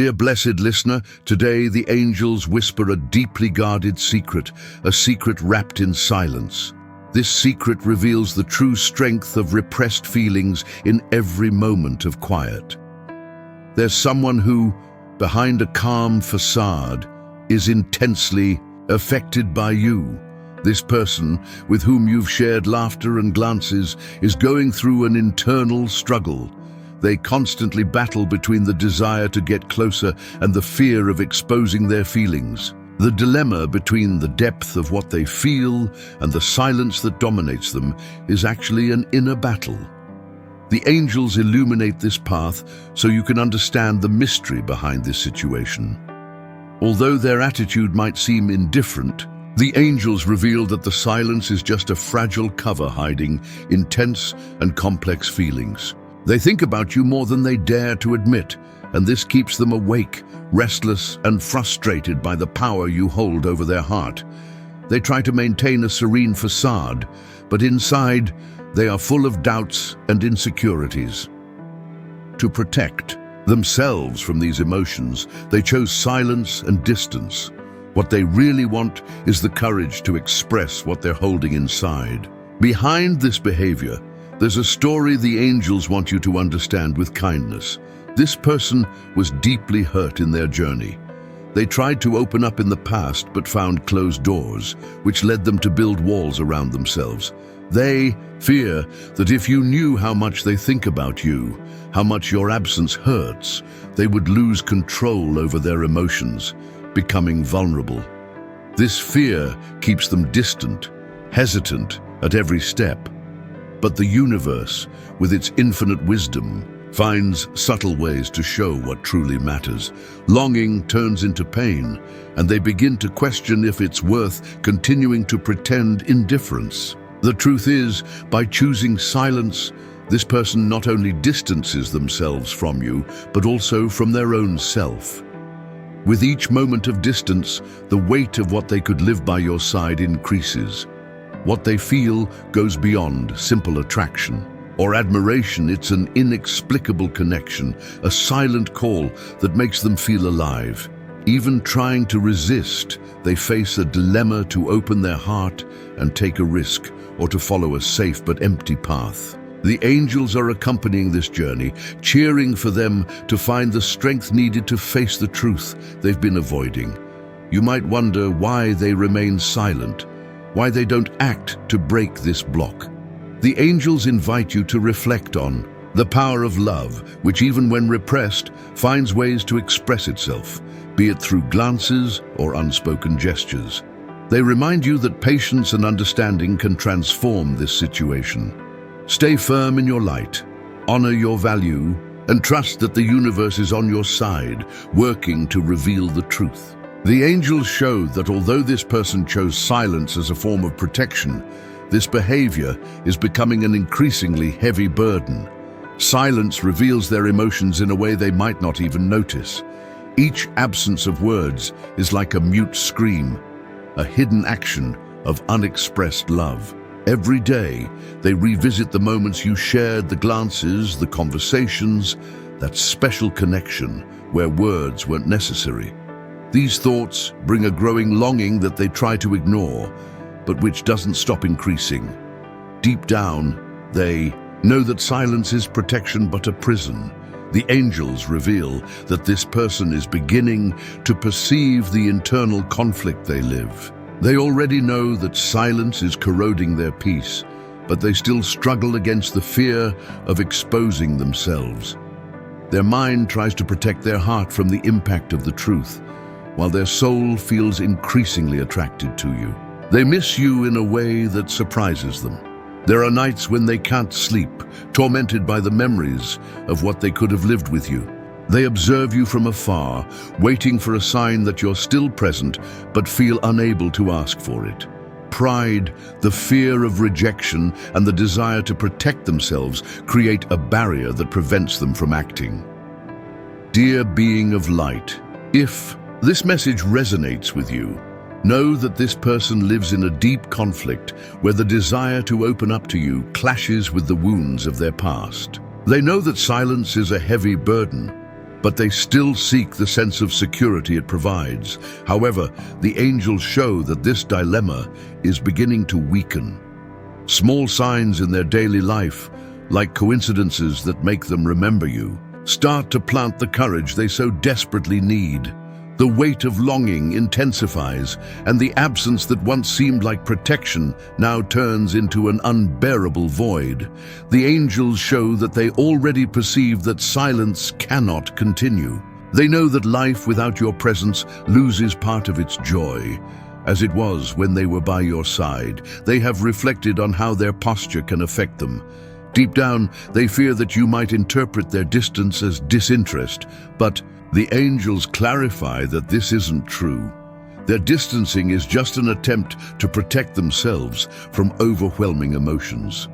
Dear blessed listener, today the angels whisper a deeply guarded secret, a secret wrapped in silence. This secret reveals the true strength of repressed feelings in every moment of quiet. There's someone who, behind a calm facade, is intensely affected by you. This person, with whom you've shared laughter and glances, is going through an internal struggle. They constantly battle between the desire to get closer and the fear of exposing their feelings. The dilemma between the depth of what they feel and the silence that dominates them is actually an inner battle. The angels illuminate this path so you can understand the mystery behind this situation. Although their attitude might seem indifferent, the angels reveal that the silence is just a fragile cover hiding intense and complex feelings. They think about you more than they dare to admit, and this keeps them awake, restless, and frustrated by the power you hold over their heart. They try to maintain a serene facade, but inside, they are full of doubts and insecurities. To protect themselves from these emotions, they chose silence and distance. What they really want is the courage to express what they're holding inside. Behind this behavior, there's a story the angels want you to understand with kindness. This person was deeply hurt in their journey. They tried to open up in the past but found closed doors, which led them to build walls around themselves. They fear that if you knew how much they think about you, how much your absence hurts, they would lose control over their emotions, becoming vulnerable. This fear keeps them distant, hesitant at every step. But the universe, with its infinite wisdom, finds subtle ways to show what truly matters. Longing turns into pain, and they begin to question if it's worth continuing to pretend indifference. The truth is, by choosing silence, this person not only distances themselves from you, but also from their own self. With each moment of distance, the weight of what they could live by your side increases. What they feel goes beyond simple attraction or admiration. It's an inexplicable connection, a silent call that makes them feel alive. Even trying to resist, they face a dilemma to open their heart and take a risk, or to follow a safe but empty path. The angels are accompanying this journey, cheering for them to find the strength needed to face the truth they've been avoiding. You might wonder why they remain silent, why they don't act to break this block. The angels invite you to reflect on the power of love, which even when repressed, finds ways to express itself, be it through glances or unspoken gestures. They remind you that patience and understanding can transform this situation. Stay firm in your light, honor your value, and trust that the universe is on your side, working to reveal the truth. The angels show that although this person chose silence as a form of protection, this behavior is becoming an increasingly heavy burden. Silence reveals their emotions in a way they might not even notice. Each absence of words is like a mute scream, a hidden action of unexpressed love. Every day, they revisit the moments you shared, the glances, the conversations, that special connection where words weren't necessary. These thoughts bring a growing longing that they try to ignore, but which doesn't stop increasing. Deep down, they know that silence is protection but a prison. The angels reveal that this person is beginning to perceive the internal conflict they live. They already know that silence is corroding their peace, but they still struggle against the fear of exposing themselves. Their mind tries to protect their heart from the impact of the truth, while their soul feels increasingly attracted to you. They miss you in a way that surprises them. There are nights when they can't sleep, tormented by the memories of what they could have lived with you. They observe you from afar, waiting for a sign that you're still present, but feel unable to ask for it. Pride, the fear of rejection, and the desire to protect themselves create a barrier that prevents them from acting. Dear being of light, if this message resonates with you, know that this person lives in a deep conflict where the desire to open up to you clashes with the wounds of their past. They know that silence is a heavy burden, but they still seek the sense of security it provides. However, the angels show that this dilemma is beginning to weaken. Small signs in their daily life, like coincidences that make them remember you, start to plant the courage they so desperately need. The weight of longing intensifies, and the absence that once seemed like protection now turns into an unbearable void. The angels show that they already perceive that silence cannot continue. They know that life without your presence loses part of its joy, as it was when they were by your side. They have reflected on how their posture can affect them. Deep down, they fear that you might interpret their distance as disinterest, but the angels clarify that this isn't true. Their distancing is just an attempt to protect themselves from overwhelming emotions.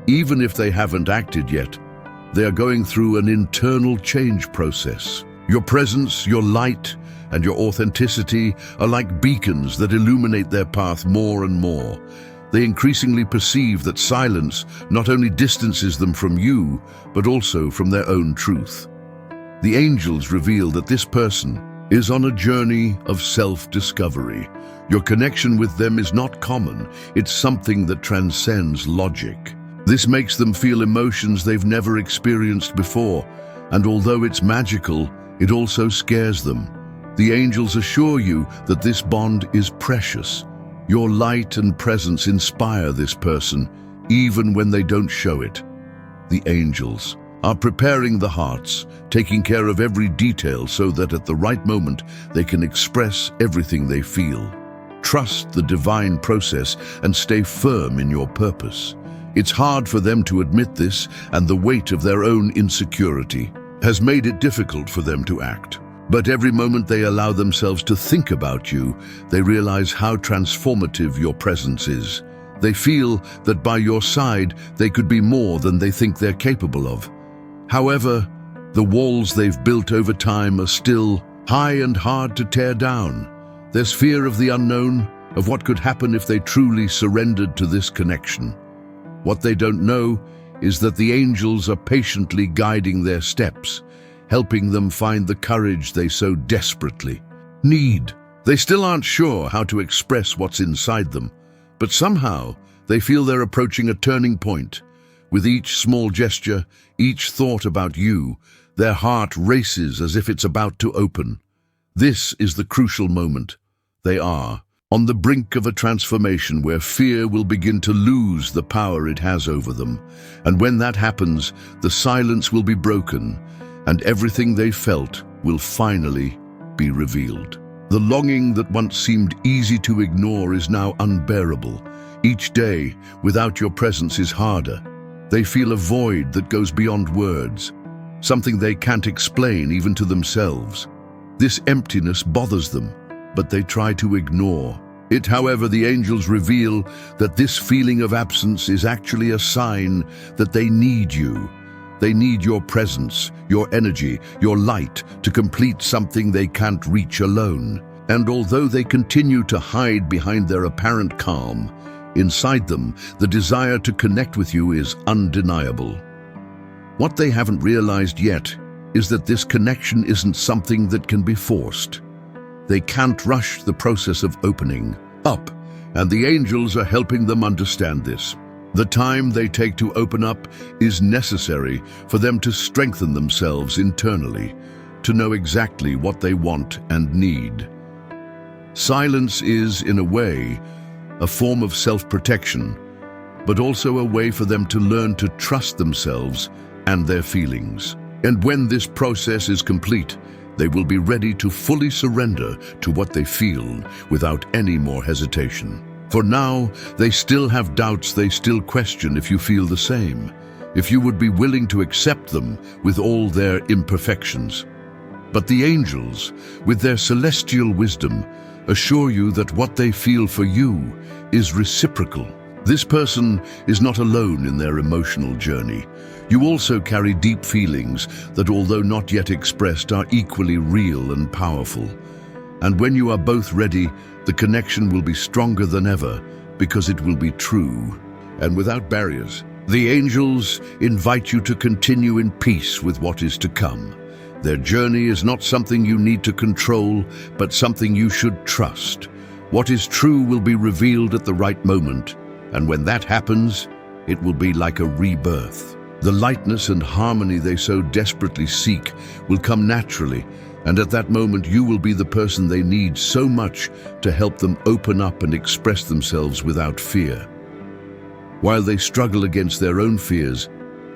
Even if they haven't acted yet, they are going through an internal change process. Your presence, your light, and your authenticity are like beacons that illuminate their path more and more. They increasingly perceive that silence not only distances them from you, but also from their own truth. The angels reveal that this person is on a journey of self-discovery. Your connection with them is not common, it's something that transcends logic. This makes them feel emotions they've never experienced before, and although it's magical, it also scares them. The angels assure you that this bond is precious. Your light and presence inspire this person, even when they don't show it. The angels are preparing the hearts, taking care of every detail so that at the right moment they can express everything they feel. Trust the divine process and stay firm in your purpose. It's hard for them to admit this, and the weight of their own insecurity has made it difficult for them to act. But every moment they allow themselves to think about you, they realize how transformative your presence is. They feel that by your side they could be more than they think they're capable of. However, the walls they've built over time are still high and hard to tear down. There's fear of the unknown, of what could happen if they truly surrendered to this connection. What they don't know is that the angels are patiently guiding their steps, helping them find the courage they so desperately need. They still aren't sure how to express what's inside them, but somehow they feel they're approaching a turning point. With each small gesture, each thought about you, their heart races as if it's about to open. This is the crucial moment. They are on the brink of a transformation where fear will begin to lose the power it has over them. And when that happens, the silence will be broken, and everything they felt will finally be revealed. The longing that once seemed easy to ignore is now unbearable. Each day, without your presence, is harder. They feel a void that goes beyond words, something they can't explain even to themselves. This emptiness bothers them, but they try to ignore it. However, the angels reveal that this feeling of absence is actually a sign that they need you. They need your presence, your energy, your light to complete something they can't reach alone. And although they continue to hide behind their apparent calm, inside them, the desire to connect with you is undeniable. What they haven't realized yet is that this connection isn't something that can be forced. They can't rush the process of opening up, and the angels are helping them understand this. The time they take to open up is necessary for them to strengthen themselves internally, to know exactly what they want and need. Silence is, in a way, a form of self-protection, but also a way for them to learn to trust themselves and their feelings. And when this process is complete, they will be ready to fully surrender to what they feel without any more hesitation. For now, they still have doubts, they still question if you feel the same, if you would be willing to accept them with all their imperfections. But the angels, with their celestial wisdom, assure you that what they feel for you is reciprocal. This person is not alone in their emotional journey. You also carry deep feelings that, although not yet expressed, are equally real and powerful. And when you are both ready, the connection will be stronger than ever because it will be true and without barriers. The angels invite you to continue in peace with what is to come. Their journey is not something you need to control, but something you should trust. What is true will be revealed at the right moment, and when that happens, it will be like a rebirth. The lightness and harmony they so desperately seek will come naturally, and at that moment you will be the person they need so much to help them open up and express themselves without fear. While they struggle against their own fears,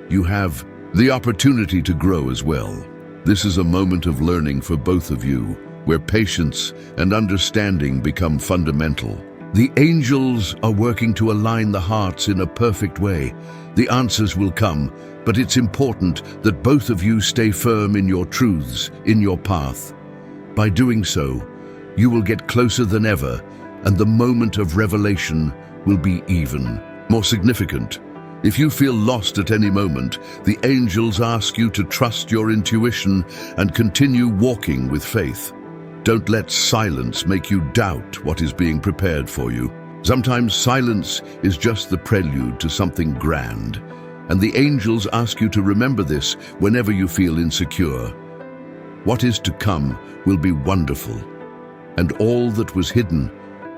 you have the opportunity to grow as well. This is a moment of learning for both of you, where patience and understanding become fundamental. The angels are working to align the hearts in a perfect way. The answers will come, but it's important that both of you stay firm in your truths, in your path. By doing so, you will get closer than ever, and the moment of revelation will be even more significant. If you feel lost at any moment, the angels ask you to trust your intuition and continue walking with faith. Don't let silence make you doubt what is being prepared for you. Sometimes silence is just the prelude to something grand, and the angels ask you to remember this whenever you feel insecure. What is to come will be wonderful, and all that was hidden,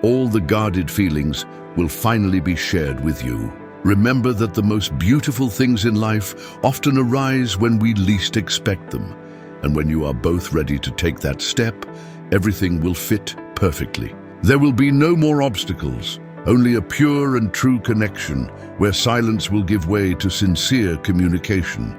all the guarded feelings, will finally be shared with you. Remember that the most beautiful things in life often arise when we least expect them, and when you are both ready to take that step, everything will fit perfectly. There will be no more obstacles, only a pure and true connection where silence will give way to sincere communication.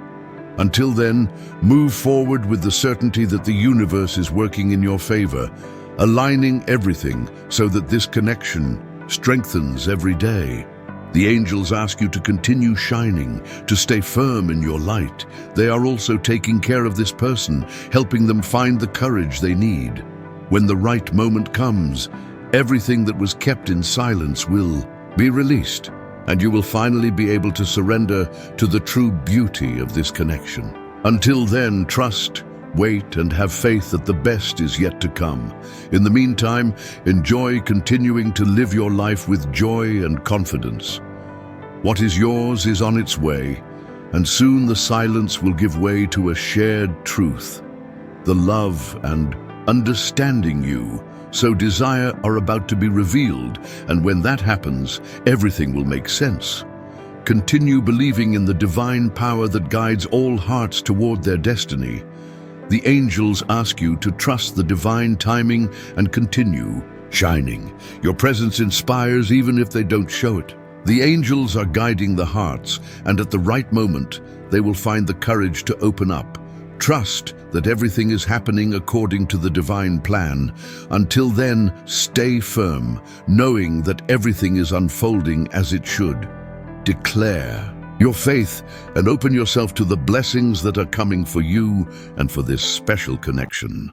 Until then, move forward with the certainty that the universe is working in your favor, aligning everything so that this connection strengthens every day. The angels ask you to continue shining, to stay firm in your light. They are also taking care of this person, helping them find the courage they need. When the right moment comes, everything that was kept in silence will be released, and you will finally be able to surrender to the true beauty of this connection. Until then, trust, wait, and have faith that the best is yet to come. In the meantime, enjoy continuing to live your life with joy and confidence. What is yours is on its way, and soon the silence will give way to a shared truth. The love and understanding you so desire are about to be revealed, and when that happens, everything will make sense. Continue believing in the divine power that guides all hearts toward their destiny. The angels ask you to trust the divine timing and continue shining. Your presence inspires even if they don't show it. The angels are guiding the hearts, and at the right moment, they will find the courage to open up. Trust that everything is happening according to the divine plan. Until then, stay firm, knowing that everything is unfolding as it should. Declare your faith and open yourself to the blessings that are coming for you and for this special connection.